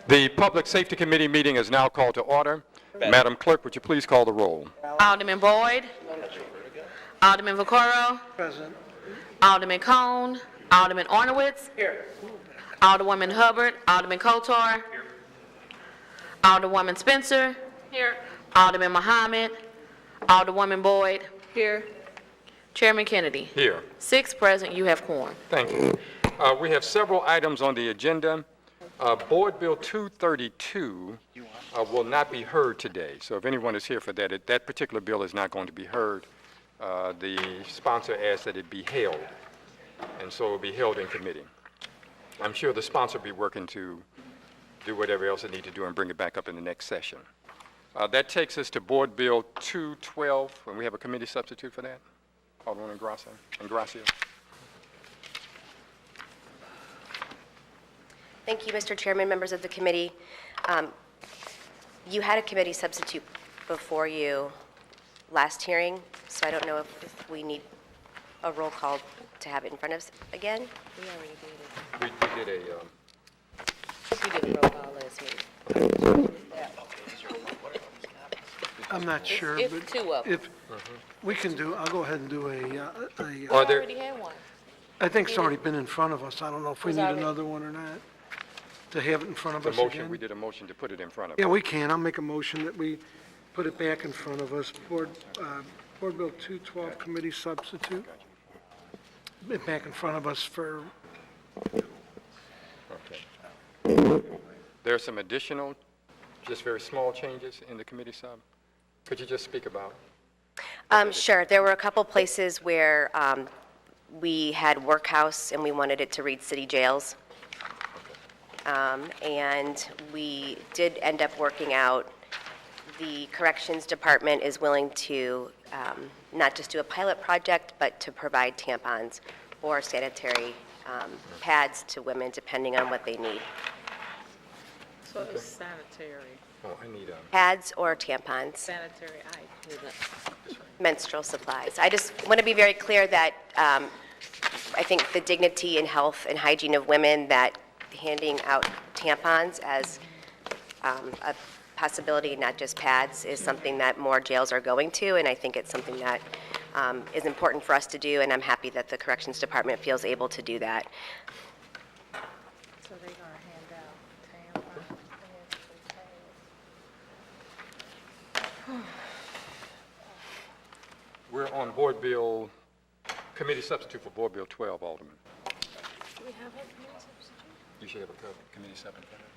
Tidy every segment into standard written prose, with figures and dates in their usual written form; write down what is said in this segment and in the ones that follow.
The Public Safety Committee meeting is now called to order. Madam Clerk, would you please call the roll? Alderman Boyd. Alderman Vaccaro. Present. Alderman Cone. Alderman Ornowitz. Here. Alderwoman Hubbard. Alderman Kotor. Here. Alderwoman Spencer. Here. Alderman Muhammad. Alderwoman Boyd. Here. Chairman Kennedy. Here. 6 present. You have quorum. Thank you. We have several items on the agenda. Board Bill 232 will not be heard today. So if anyone is here for that, that particular bill is not going to be heard. The sponsor asked that it be held, and so it will be held in committee. I'm sure the sponsor will be working to do whatever else they need to do and bring it back up in the next session. That takes us to Board Bill 212, and we have a committee substitute for that. Alderman Ingrassia. Thank you, Mr. Chairman, members of the committee. You had a committee substitute before you last hearing, so I don't know if we need a roll call to have it in front of us again. We already did it. We did a... We did a roll call last meeting. I'm not sure, It's but 2 of them. if we can do, I'll go ahead and do Are We there, already had one. I think it's already been in front of us. I don't know if we Was need already- another one or not, to have it in front of the us motion, again. we did a motion to put it in front of Yeah, us. we can. I'll make a motion that we put it back in front of us. Board Bill 212 committee substitute. It back in front of us for, Okay. There are some additional, just very small changes in the committee sub. Could you just speak about? Sure. There were a couple places where we had workhouse and we wanted it to read city jails. And we did end up working out, the corrections department is willing to not just do a pilot project, but to provide tampons or sanitary pads to women, depending on what they need. So it's sanitary. Oh, I need a... Pads or tampons, Sanitary items. menstrual supplies. I just want to be very clear that I think the dignity and health and hygiene of women, that handing out tampons as a possibility, not just pads, is something that more jails are going to, and I think it's something that is important for us to do, and I'm happy that the Corrections Department feels able to do that. So they're gonna hand out tampons. We're on Board Bill, committee substitute for Board Bill 12, Alderman. Do we have a committee substitute? You should have a committee sub in front of us.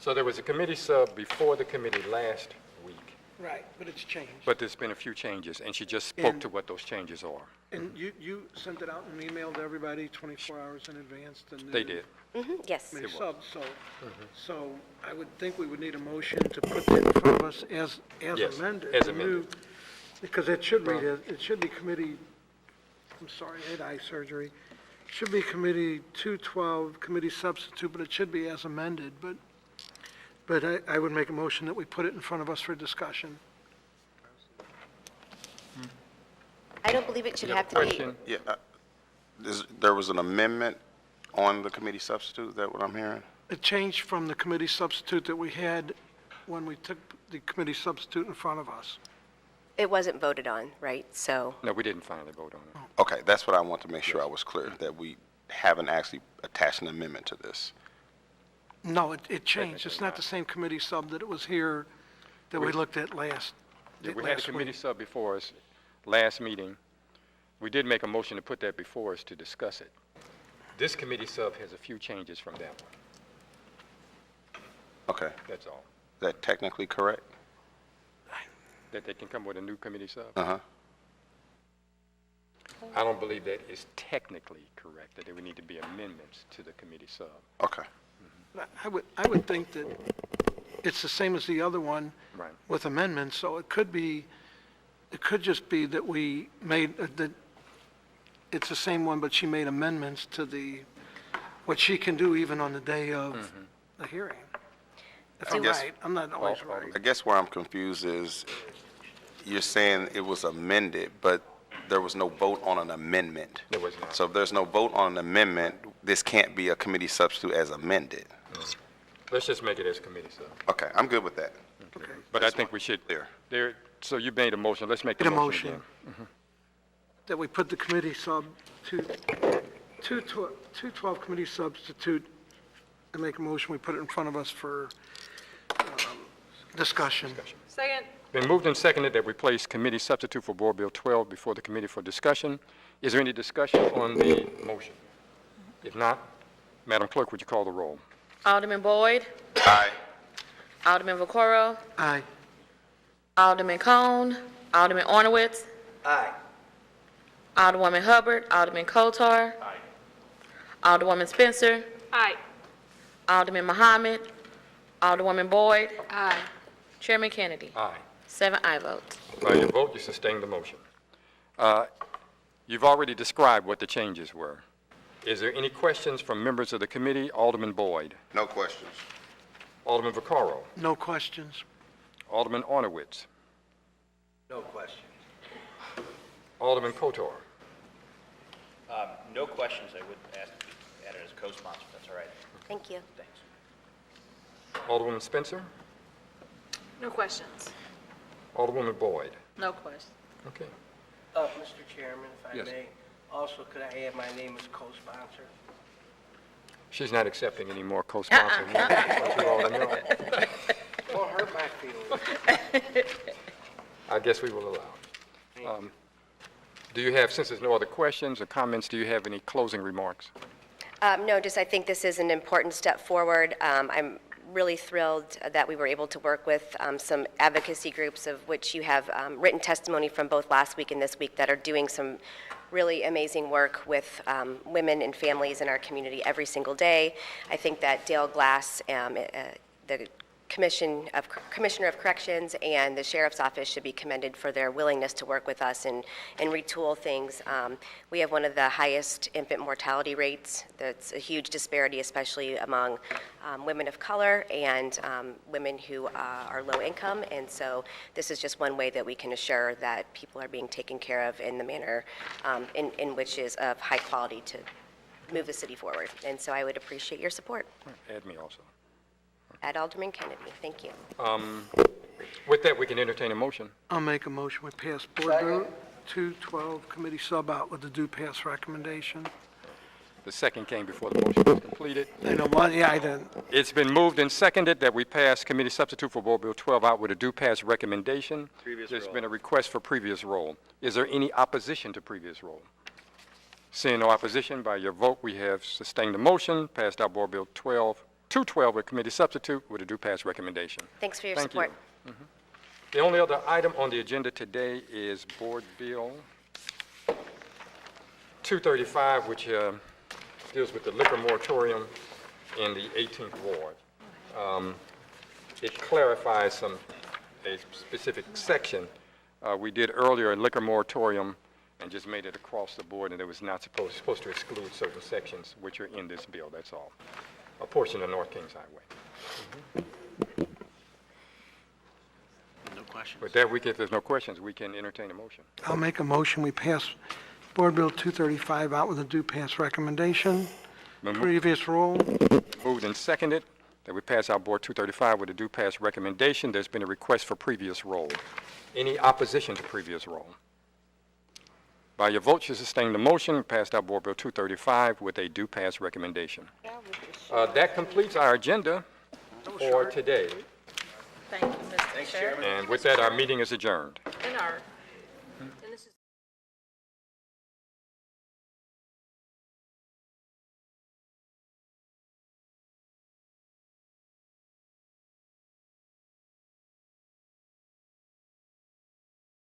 So there was a committee sub before the committee last week, right, but it's changed. but there's been a few changes, and she just spoke And- to what those changes are. And you sent it out in an email to everybody 24 hours in advance? They did. Yes. Committee It was. sub, so I would think we would need a motion to put that in front of us as Yes, amended. as the amended. new- Because it should read, it should be committee, I'm sorry, I had eye surgery. Should be committee 212, committee substitute, but it should be as amended, but I would make a motion that we put it in front of us for discussion. I don't believe it should You have have to a be. question? Yeah, there was an amendment on the committee substitute, is that what I'm hearing? It changed from the committee substitute that we had when we took the committee substitute in front of us. It wasn't voted on, right? So, No, we didn't finally vote on it. Okay, that's what I want to make sure I was clear, that we haven't actually attached an amendment to this. No, it changed. It's not the same committee sub that it was here that we looked at last Yeah, we had a last committee week. sub before us last meeting. We did make a motion to put that before us to discuss it. This committee sub has a few changes from that one, Okay, that's all. is that technically correct? That they can come with a new committee sub? Uh-huh. I don't believe that is technically correct, that there would need to be amendments to the committee sub. Okay, I would think that it's the same as the other one Right. with amendments, so it could just be that we made, that it's the same one, but she made amendments to what she can do even on the day of the hearing. If I'm guess- right, I'm not always right. I guess where I'm confused is, you're saying it was amended, but there was no vote on an amendment. There was not. So if there's no vote on an amendment, this can't be a committee substitute as amended. Let's just make it as committee sub. Okay, I'm good with that. Okay. But I think we should, Clear. so you made a motion, let's make the Get a motion motion. again. That we put the committee sub to 212 committee substitute, and make a motion, we put it in front of us for discussion. Second. Been moved and seconded that we place committee substitute for Board Bill 12 before the committee for discussion. Is there any discussion on the motion? If not, Madam Clerk, would you call the roll? Alderman Boyd, Aye. Alderman Vaccaro, Aye. Alderman Cone, Alderman Ornowitz. Aye. Alderwoman Hubbard, Alderman Kotar. Alderwoman Spencer, Aye. Alderman Muhammad, Alderwoman Boyd, Aye. Chairman Kennedy. Aye. 7 aye votes. By your vote, you sustain the motion. You've already described what the changes were. Is there any questions from members of the committee? Alderman Boyd. No questions. Alderman Vaccaro. No questions. Alderman Ornowitz. No question. Alderman Kotar. No questions. I would ask to be added as co-sponsor, if that's all right. Thank you. Thanks. Alderwoman Spencer. No questions. Alderwoman Boyd. No questions. Okay. Mr. Chairman, if I Yes. may, also could I add my name as co-sponsor? She's not accepting any more co-sponsor. Want you all to know. Won't hurt my feelings. I guess we will allow it. Do you have, since there's no other questions or comments, do you have any closing remarks? No, just I think this is an important step forward. I'm really thrilled that we were able to work with some advocacy groups, of which you have written testimony from both last week and this week, that are doing some really amazing work with women and families in our community every single day. I think that Dale Glass, the Commissioner of Corrections, and the Sheriff's Office should be commended for their willingness to work with us and retool things. We have one of the highest infant mortality rates. That's a huge disparity, especially among women of color and women who are low income. And so this is just one way that we can assure that people are being taken care of in the manner in which is of high quality to move the city forward. And so I would appreciate your support. Add me also. Add Alderman Kennedy. Thank you. With that, we can entertain a motion. I'll make a motion, we pass Board Bill 212 committee sub out with the due pass recommendation. The second came before the motion was completed. You know what, yeah, I didn't. It's been moved and seconded that we pass committee substitute for Board Bill 12 out with a due pass recommendation. There's been a request for previous roll. Is there any opposition to previous roll? Seeing no opposition, by your vote, we have sustained the motion, passed out Board Bill 212 with committee substitute with a due pass recommendation. Thanks for your Thank you. support. The only other item on the agenda today is Board Bill 235, which deals with the liquor moratorium in the 18th Ward. It clarifies a specific section. We did earlier a liquor moratorium and just made it across the board, and it was not supposed to exclude certain sections which are in this bill, that's all. A portion of North Kingshighway. No questions. With that, if there's no questions, we can entertain a motion. I'll make a motion, we pass Board Bill 235 out with a due pass recommendation. Previous roll. Moved and seconded that we pass out Board 235 with a due pass recommendation. There's been a request for previous roll. Any opposition to previous roll? By your vote, you sustain the motion, passed out Board Bill 235 with a due pass recommendation. That completes our agenda for today. Thank you, Mr. Chair. And with that, our meeting is adjourned. And this is